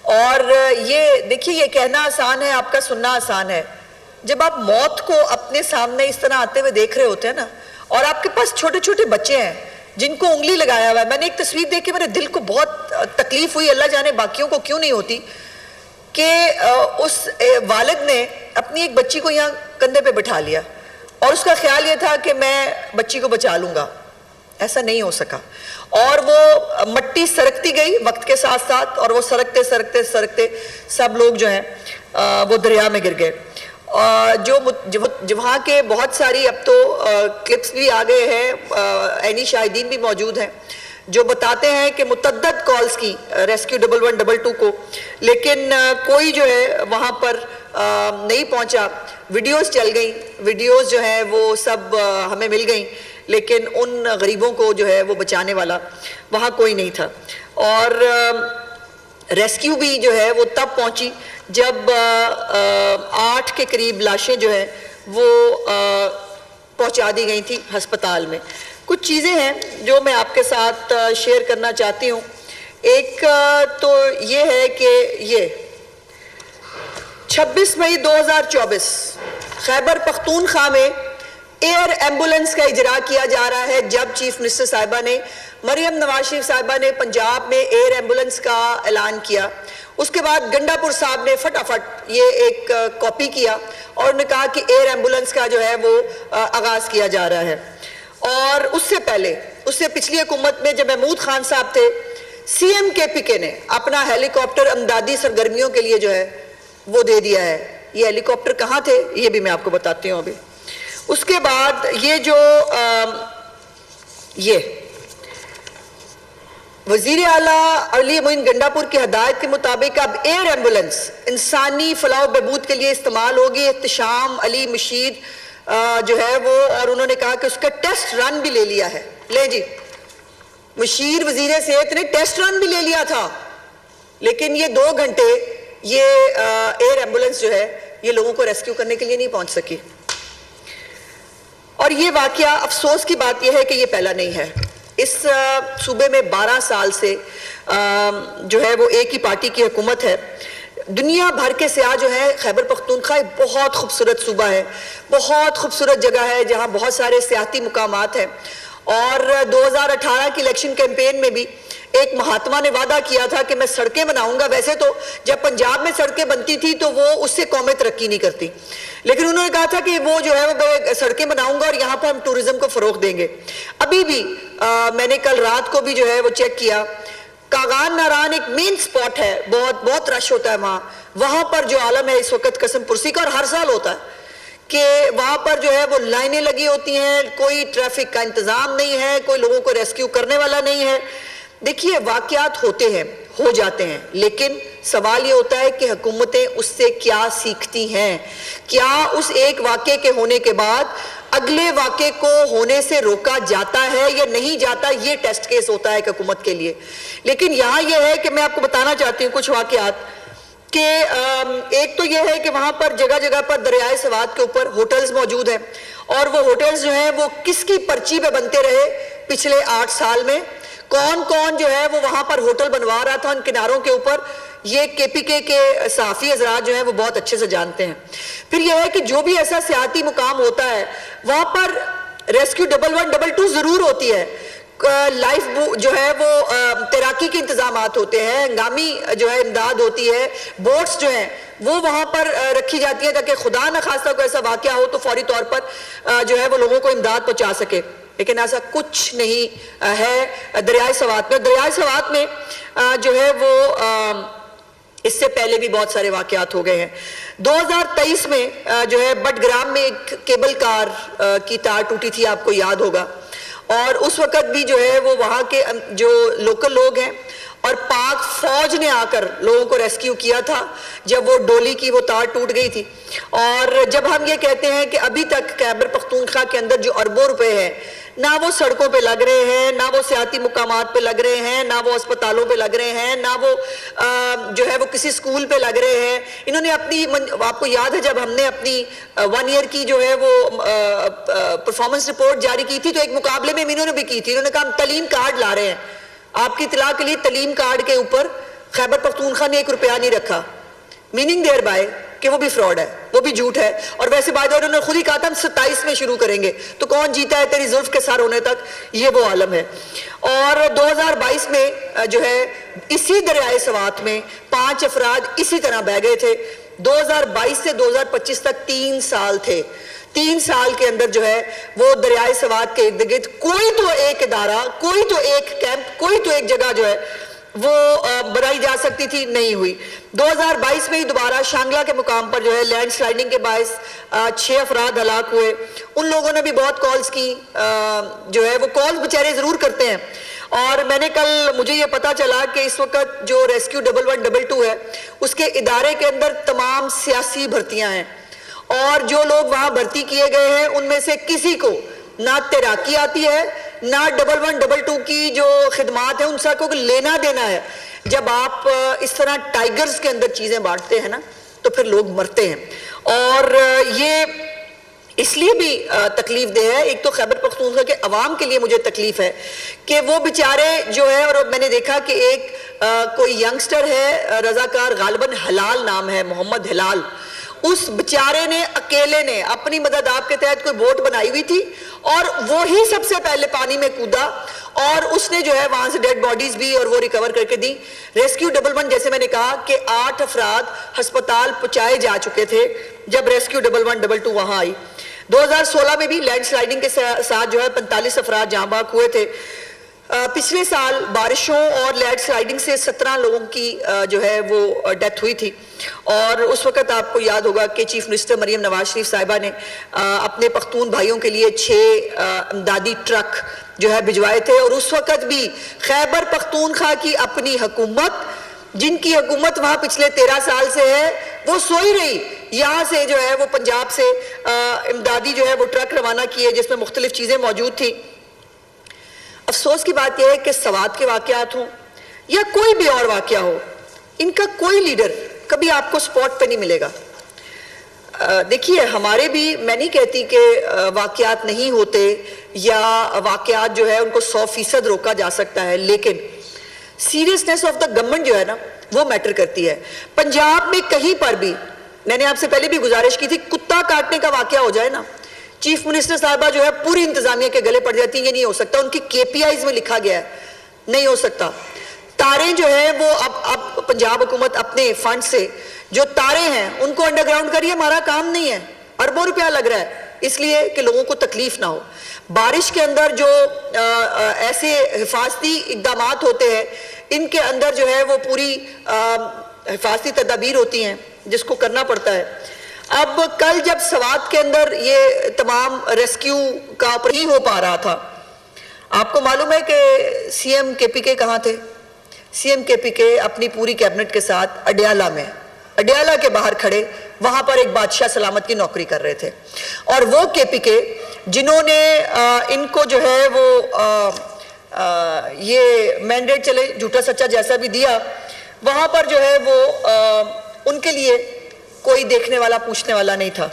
और ये देखिए, ये कहना आसान है, आपका सुनना आसान है। जब आप मौत को अपने सामने इस तरह आते हुए देख रहे होते हैं ना, और आपके पास छोटे छोटे बच्चे हैं जिनको उंगली लगाया हुआ है। मैंने एक तस्वीर देख के मेरे दिल को बहुत तकलीफ हुई, अल्लाह जाने बाकियों को क्यों नहीं होती, कि उस वालिद ने अपनी एक बच्ची को यहाँ कंधे पे बिठा लिया और उसका ख्याल ये था कि मैं बच्ची को बचा लूंगा। ऐसा नहीं हो सका, और वो मट्टी सरकती गई वक्त के साथ साथ, और वो सरकते सरकते सरकते सब लोग जो हैं वो दरिया में गिर गए। जो वहाँ के बहुत सारी अब तो क्लिप्स भी आ गए हैं, एनी शाहिदीन भी मौजूद हैं जो बताते हैं कि मुतद्दद कॉल्स की रेस्क्यू 1112 को, लेकिन कोई जो है वहाँ पर नहीं पहुँचा। वीडियोस चल गई, वीडियोस जो है वो सब हमें मिल गई, लेकिन उन गरीबों को जो है वो बचाने वाला वहाँ कोई नहीं था। और रेस्क्यू भी जो है वो तब पहुँची जब 8 के करीब लाशें जो है वो पहुँचा दी गई थी अस्पताल में। कुछ चीज़ें हैं जो मैं आपके साथ शेयर करना चाहती हूँ। एक तो ये है कि ये 26 मई 2024 खैबर पख्तूनख्वा में एयर एम्बुलेंस का इजरा किया जा रहा है, जब चीफ मिनिस्टर साहिबा ने, मरियम नवाज शरीफ साहिबा ने पंजाब में एयर एम्बुलेंस का ऐलान किया। उसके बाद गंडापुर साहब ने फटाफट ये एक कॉपी किया और उन्होंने कहा कि एयर एम्बुलेंस का जो है वो आगाज किया जा रहा है। और उससे पहले, उससे पिछली हुकूमत में जब महमूद खान साहब थे, सीएम KPK ने अपना हेलीकॉप्टर अमदादी सरगर्मियों के लिए जो है वो दे दिया है। ये हेलीकॉप्टर कहाँ थे ये भी मैं आपको बताती हूँ अभी। उसके बाद ये जो ये वजीर आला अली मोइन गंडापुर की हदायत के मुताबिक अब एयर एम्बुलेंस इंसानी फलाह बहबूद के लिए इस्तेमाल होगी। एहतशाम अली मशीद जो है वो, और उन्होंने कहा कि उसका टेस्ट रन भी ले लिया है। ले जी, मशीर वजीर सेहत ने टेस्ट रन भी ले लिया था, लेकिन ये 2 घंटे ये एयर एम्बुलेंस जो है ये लोगों को रेस्क्यू करने के लिए नहीं पहुंच सकी। और ये वाकया, अफसोस की बात यह है कि ये पहला नहीं है। इस सूबे में 12 साल से जो है वो एक ही पार्टी की हुकूमत है। दुनिया भर के सियाह जो है, खैबर पख्तूनख्वा एक बहुत खूबसूरत सूबा है, बहुत खूबसूरत जगह है जहाँ बहुत सारे सियाती मुकामात हैं। और 2018 की इलेक्शन कैंपेन में भी एक महात्मा ने वादा किया था कि मैं सड़कें बनाऊंगा। वैसे तो जब पंजाब में सड़कें बनती थी तो वो उससे कौमें तरक्की नहीं करती, लेकिन उन्होंने कहा था कि वो जो है वो सड़कें बनाऊंगा और यहाँ पर हम टूरिज्म को फरोग देंगे। अभी भी मैंने कल रात को भी जो है वो चेक किया, कागान नारान एक मेन स्पॉट है, बहुत बहुत रश होता है वहाँ पर जो आलम है इस वक्त कसम पुरसी का, और हर साल होता है कि वहाँ पर जो है वो लाइनें लगी होती हैं, कोई ट्रैफिक का इंतज़ाम नहीं है, कोई लोगों को रेस्क्यू करने वाला नहीं है। देखिए, वाकयात होते हैं, हो जाते हैं, लेकिन सवाल ये होता है कि हुकूमतें उससे क्या सीखती हैं। क्या उस एक वाक़े के होने के बाद अगले वाक़े को होने से रोका जाता है या नहीं जाता, ये टेस्ट केस होता है हुकूमत के लिए। लेकिन यहाँ यह है कि मैं आपको बताना चाहती हूँ कुछ वाक़यात कि एक तो यह है कि वहाँ पर जगह जगह पर दरियाए सवात के ऊपर होटल्स मौजूद हैं, और वो होटल्स जो हैं वो किसकी पर्ची पे बनते रहे पिछले 8 साल में। कौन कौन जो है वो वहाँ पर होटल बनवा रहा था उन किनारों के ऊपर, ये KPK के सहाफ़ी हज़रात जो हैं वो बहुत अच्छे से जानते हैं। फिर यह है कि जो भी ऐसा सियाती मुकाम होता है वहाँ पर रेस्क्यू 1112 ज़रूर होती है। लाइफ जो है वो तैराकी के इंतजामात होते हैं, हंगामी जो है इमदाद होती है, बोट्स जो हैं वो वहाँ पर रखी जाती है ताकि खुदा न खास्ता कोई ऐसा वाक़या हो तो फौरी तौर पर जो है वो लोगों को इमदाद पहुँचा सके। लेकिन ऐसा कुछ नहीं है दरियाए सवात में। दरियाए सवात में जो है वो इससे पहले भी बहुत सारे वाक़यात हो गए हैं। 2023 में जो है बटग्राम में एक केबल कार की तार टूटी थी, आपको याद होगा, और उस वक़्त भी जो है वो वहाँ के जो लोकल लोग हैं और पाक फौज ने आकर लोगों को रेस्क्यू किया था जब वो डोली की वो तार टूट गई थी। और जब हम ये कहते हैं कि अभी तक खैबर पख्तूनख्वा के अंदर जो अरबों रुपए हैं, ना वो सड़कों पे लग रहे हैं, ना वो सियाती मुकामात पे लग रहे हैं, ना वो अस्पतालों पे लग रहे हैं, ना वो जो है वो किसी स्कूल पे लग रहे हैं। इन्होंने अपनी, आपको याद है जब हमने अपनी 1 ईयर की जो है वो परफॉर्मेंस रिपोर्ट जारी की थी तो एक मुकाबले में इन्होंने भी की थी। इन्होंने कहा हम तलीम कार्ड ला रहे हैं, आपकी इतला के लिए तलीम कार्ड के ऊपर खैबर पख्तूनख्वा ने 1 रुपया नहीं रखा, मीनिंग देयर बाय कि वो भी फ्रॉड है, वो भी झूठ है। और वैसे बाद उन्होंने खुद ही कहा था हम 27 में शुरू करेंगे, तो कौन जीता है तेरी जुल्फ के सर होने तक, ये वो आलम है। और 2022 में जो है इसी दरियाए सवात में 5 अफराद इसी तरह बह गए थे। 2022 से 2025 तक 3 साल थे। 3 साल के अंदर जो है वो दरियाए सवात के इर्द गिर्द कोई तो एक इदारा, कोई तो एक कैंप, कोई तो एक जगह जो है वो बनाई जा सकती थी, नहीं हुई। 2022 में ही दोबारा शांगला के मुकाम पर जो है लैंड स्लाइडिंग के बायस 6 अफराद हलाक हुए। उन लोगों ने भी बहुत कॉल्स की, जो है वो कॉल्स बेचारे जरूर करते हैं। और मैंने कल, मुझे ये पता चला कि इस वक्त जो रेस्क्यू 1112 है उसके इदारे के अंदर तमाम सियासी भर्तियां हैं, और जो लोग वहां भर्ती किए गए हैं उनमें से किसी को ना तैराकी आती है, ना 1112 की जो खिदमात है उनसे को लेना देना है। जब आप इस तरह टाइगर्स के अंदर चीजें बांटते हैं ना, तो फिर लोग मरते हैं। और ये इसलिए भी तकलीफ दे है, एक तो खैबर पख्तूनख्वा के अवाम के लिए मुझे तकलीफ है कि वो बेचारे जो है, और मैंने देखा कि एक कोई यंगस्टर है रजाकार, गालिबन हलाल नाम है, मोहम्मद हिलाल, उस बेचारे ने अकेले ने अपनी मदद आपके तहत कोई बोट बनाई हुई थी और वो ही सबसे पहले पानी में कूदा और उसने जो है वहां से डेड बॉडीज भी और वो रिकवर करके दी। रेस्क्यू 11 जैसे मैंने कहा कि 8 अफराद अस्पताल पहुंचाए जा चुके थे जब रेस्क्यू 1112 वहां आई। 2016 में भी लैंड स्लाइडिंग के साथ जो है 45 अफराद जाँ बाग हुए थे। पिछले साल बारिशों और लैंड स्लाइडिंग से 17 लोगों की जो है वो डेथ हुई थी। और उस वक्त आपको याद होगा कि चीफ मिनिस्टर मरियम नवाज शरीफ साहिबा ने अपने पख्तून भाइयों के लिए 6 इमदादी ट्रक जो है भिजवाए थे। और उस वक्त भी खैबर पख्तूनख्वा की अपनी हुकूमत, जिनकी हुकूमत वहां पिछले 13 साल से है, वो सोई रही। यहाँ से जो है वो पंजाब से इमदादी जो है वो ट्रक रवाना किए जिसमें मुख्तलिफ चीजें मौजूद थी। अफसोस की बात यह है कि सवात के वाकयात हों या कोई भी और वाकया हो, इनका कोई लीडर कभी आपको स्पॉट पे नहीं मिलेगा। देखिए, हमारे भी, मैं नहीं कहती कि वाकयात नहीं होते या वाकयात जो है उनको 100% रोका जा सकता है, लेकिन सीरियसनेस ऑफ द गवर्नमेंट जो है ना वो मैटर करती है। पंजाब में कहीं पर भी, मैंने आपसे पहले भी गुजारिश की थी, कुत्ता काटने का वाकया हो जाए ना, चीफ मिनिस्टर साहबा जो है पूरी इंतजामिया के गले पड़ जाती है। ये नहीं हो सकता, उनकी KPIs में लिखा गया है, नहीं हो सकता। तारे जो है वो अब पंजाब हुकूमत अपने फंड से जो तारे हैं उनको अंडरग्राउंड करिए, हमारा काम नहीं है। अरबों रुपया लग रहा है इसलिए कि लोगों को तकलीफ ना हो। बारिश के अंदर जो ऐसे हिफाजती इकदामात होते हैं, इनके अंदर जो है वो पूरी हिफाजती तदाबीर होती हैं जिसको करना पड़ता है। अब कल जब सवात के अंदर ये तमाम रेस्क्यू का नहीं हो पा रहा था, आपको मालूम है कि CM KPK कहाँ थे? CM KPK अपनी पूरी कैबिनेट के साथ अडयाला में, अडयाला के बाहर खड़े, वहां पर एक बादशाह सलामत की नौकरी कर रहे थे। और वो KPK जिन्होंने इनको जो है वो ये मैंडेट चले झूठा सच्चा जैसा भी दिया, वहां पर जो है वो उनके लिए कोई देखने वाला पूछने वाला नहीं था।